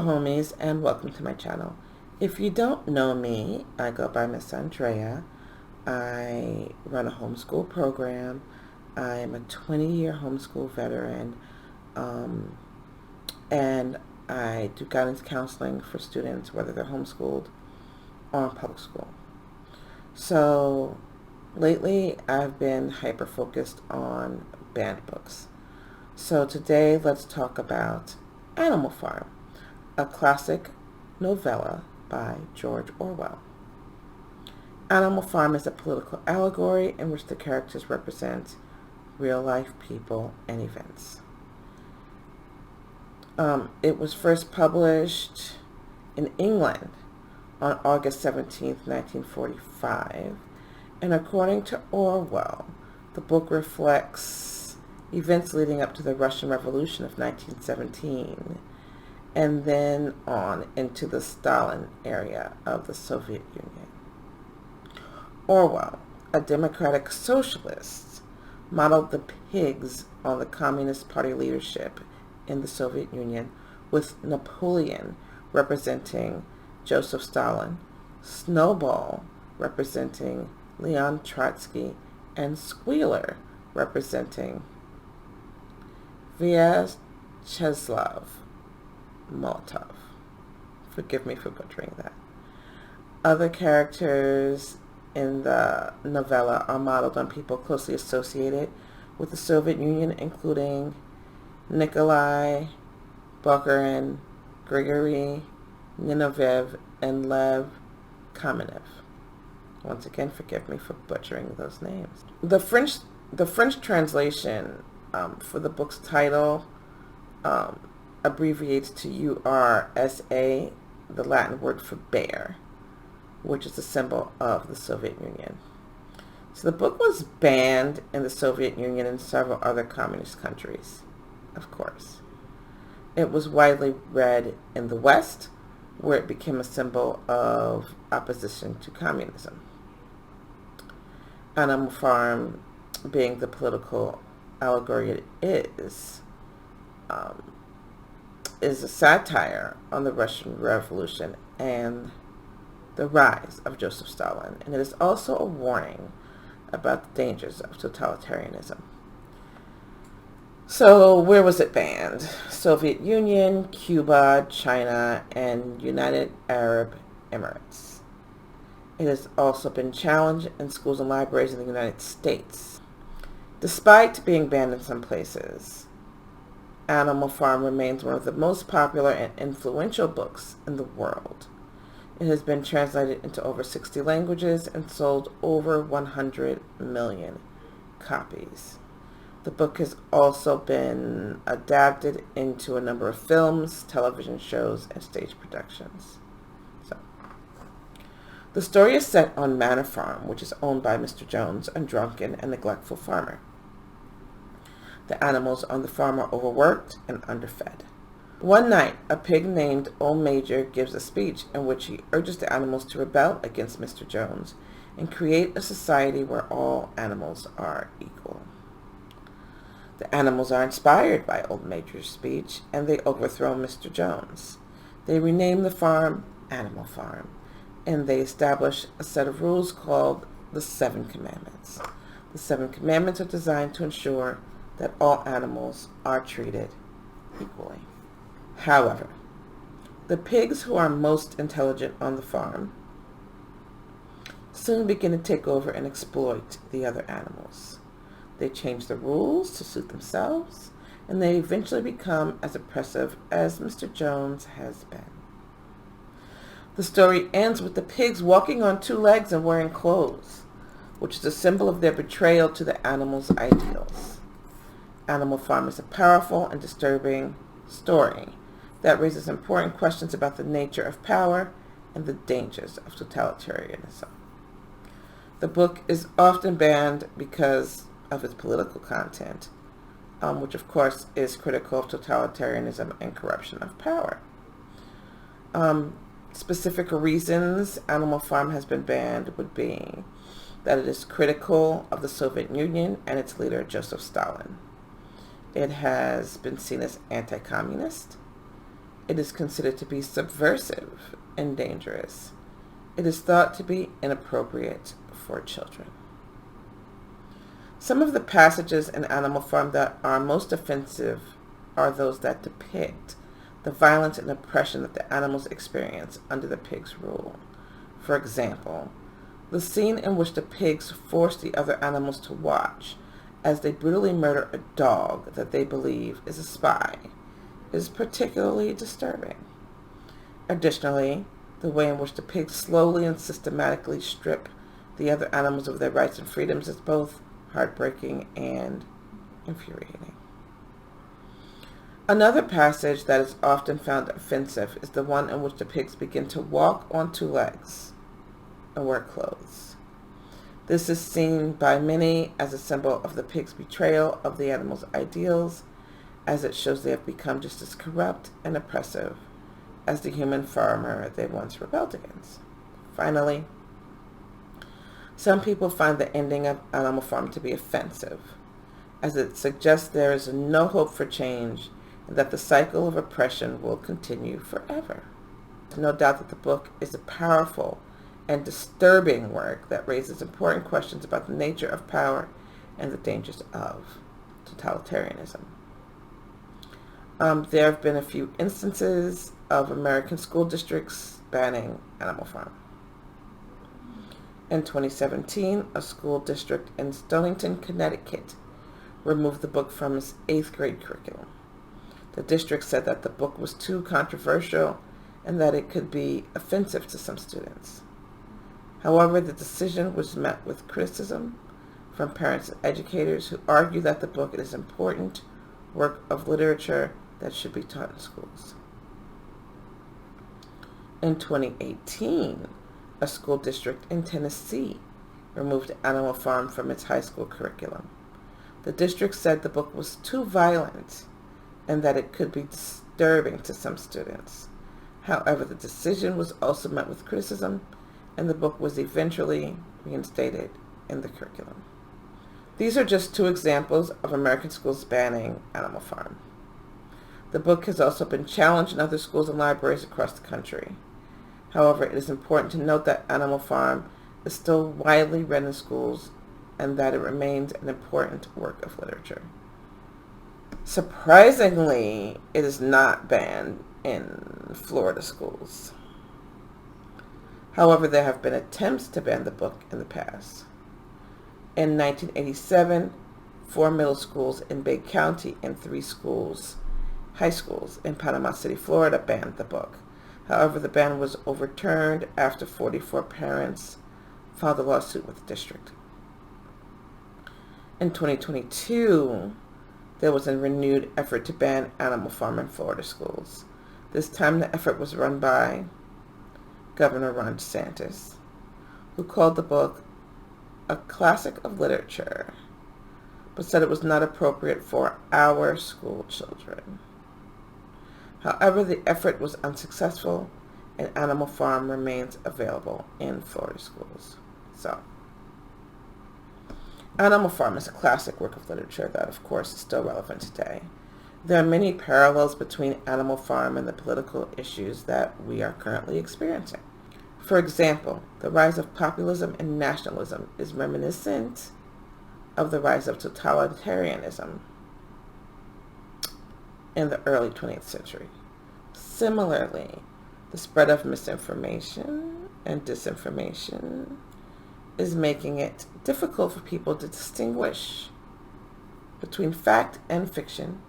homies, and welcome to my channel. If you don't know me, I go by Miss Andrea. I run a homeschool program. I am a 20-year homeschool veteran, and I do guidance counseling for students, whether they're homeschooled or in public school. So lately, I've been hyper-focused on banned books. So today, let's talk about Animal Farm, a classic novella by George Orwell. Animal Farm is a political allegory in which the characters represent real-life people and events. It was first published in England on August 17th, 1945, and according to Orwell, the book reflects events leading up to the Russian Revolution of 1917, and then on into the Stalin era of the Soviet Union. Orwell, a democratic socialist, modeled the pigs on the Communist Party leadership in the Soviet Union, with Napoleon representing Joseph Stalin, Snowball representing Leon Trotsky, and Squealer representing Vyacheslav Molotov. Forgive me for butchering that. Other characters in the novella are modeled on people closely associated with the Soviet Union, including Nikolai, Bukharin, Grigory, Ninovev, and Lev Kamenev. Once again, forgive me for butchering those names. The French translation for the book's title abbreviates to URSA, the Latin word for bear, which is the symbol of the Soviet Union. So the book was banned in the Soviet Union and several other communist countries, of course. It was widely read in the West, where it became a symbol of opposition to communism. Animal Farm, being the political allegory it is a satire on the Russian Revolution and the rise of Joseph Stalin, and it is also a warning about the dangers of totalitarianism. So where was it banned? Soviet Union, Cuba, China, and United Arab Emirates. It has also been challenged in schools and libraries in the United States. Despite being banned in some places, Animal Farm remains one of the most popular and influential books in the world. It has been translated into over 60 languages and sold over 100 million copies. The book has also been adapted into a number of films, television shows, and stage productions. The story is set on Manor Farm, which is owned by Mr. Jones, a drunken and neglectful farmer. The animals on the farm are overworked and underfed. One night, a pig named Old Major gives a speech in which he urges the animals to rebel against Mr. Jones and create a society where all animals are equal. The animals are inspired by Old Major's speech, and they overthrow Mr. Jones. They rename the farm Animal Farm, and they establish a set of rules called the 7 Commandments. The 7 Commandments are designed to ensure that all animals are treated equally. However, the pigs who are most intelligent on the farm soon begin to take over and exploit the other animals. They change the rules to suit themselves, and they eventually become as oppressive as Mr. Jones has been. The story ends with the pigs walking on 2 legs and wearing clothes, which is a symbol of their betrayal to the animals' ideals. Animal Farm is a powerful and disturbing story that raises important questions about the nature of power and the dangers of totalitarianism. The book is often banned because of its political content, which of course is critical of totalitarianism and corruption of power. Specific reasons Animal Farm has been banned would be that it is critical of the Soviet Union and its leader, Joseph Stalin. It has been seen as anti-communist, It is considered to be subversive and dangerous. It is thought to be inappropriate for children. Some of the passages in Animal Farm that are most offensive are those that depict the violence and oppression that the animals experience under the pigs' rule. For example, the scene in which the pigs force the other animals to watch as they brutally murder a dog that they believe is a spy is particularly disturbing. Additionally, the way in which the pigs slowly and systematically strip the other animals of their rights and freedoms is both heartbreaking and infuriating. Another passage that is often found offensive is the one in which the pigs begin to walk on two legs and wear clothes. This is seen by many as a symbol of the pig's betrayal of the animal's ideals, as it shows they have become just as corrupt and oppressive as the human farmer they once rebelled against. Finally, some people find the ending of Animal Farm to be offensive, as it suggests there is no hope for change and that the cycle of oppression will continue forever. There's no doubt that the book is a powerful and disturbing work that raises important questions about the nature of power and the dangers of totalitarianism. There have been a few instances of American school districts banning Animal Farm. In 2017, a school district in Stonington, Connecticut, removed the book from its 8th grade curriculum. The district said that the book was too controversial and that it could be offensive to some students. However, the decision was met with criticism from parents and educators who argue that the book is an important work of literature that should be taught in schools. In 2018, a school district in Tennessee removed Animal Farm from its high school curriculum. The district said the book was too violent and that it could be disturbing to some students. However, the decision was also met with criticism, and the book was eventually reinstated in the curriculum. These are just two examples of American schools banning Animal Farm. The book has also been challenged in other schools and libraries across the country. However, it is important to note that Animal Farm is still widely read in schools and that it remains an important work of literature. Surprisingly, it is not banned in Florida schools. However, there have been attempts to ban the book in the past. In 1987, 4 middle schools in Bay County and 3 high schools in Panama City, Florida, banned the book. However, the ban was overturned after 44 parents filed a lawsuit with the district. In 2022, there was a renewed effort to ban Animal Farm in Florida schools. This time the effort was run by Governor Ron DeSantis, who called the book a classic of literature, but said it was not appropriate for our school children. However, the effort was unsuccessful, and Animal Farm remains available in Florida schools. So, Animal Farm is a classic work of literature that, of course, is still relevant today. There are many parallels between Animal Farm and the political issues that we are currently experiencing. For example, the rise of populism and nationalism is reminiscent of the rise of totalitarianism in the early 20th century. Similarly, the spread of misinformation and disinformation is making it difficult for people to distinguish between fact and fiction,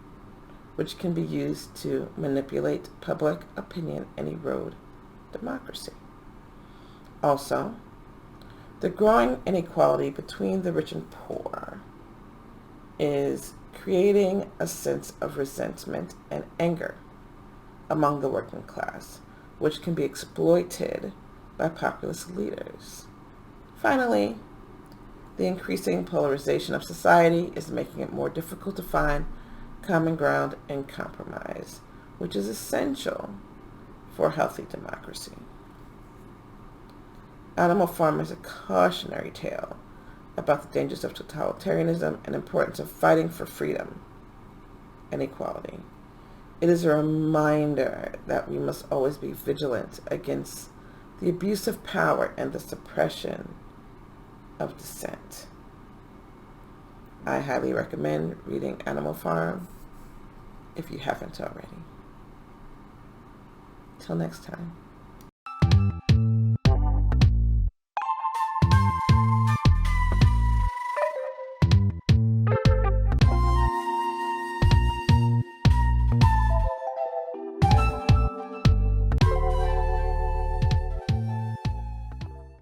which can be used to manipulate public opinion and erode democracy. Also, the growing inequality between the rich and poor is creating a sense of resentment and anger among the working class, which can be exploited by populist leaders. Finally, the increasing polarization of society is making it more difficult to find common ground and compromise, which is essential for a healthy democracy. Animal Farm is a cautionary tale about the dangers of totalitarianism and importance of fighting for freedom and equality. It is a reminder that we must always be vigilant against the abuse of power and the suppression of dissent. I highly recommend reading Animal Farm if you haven't already. Till next time.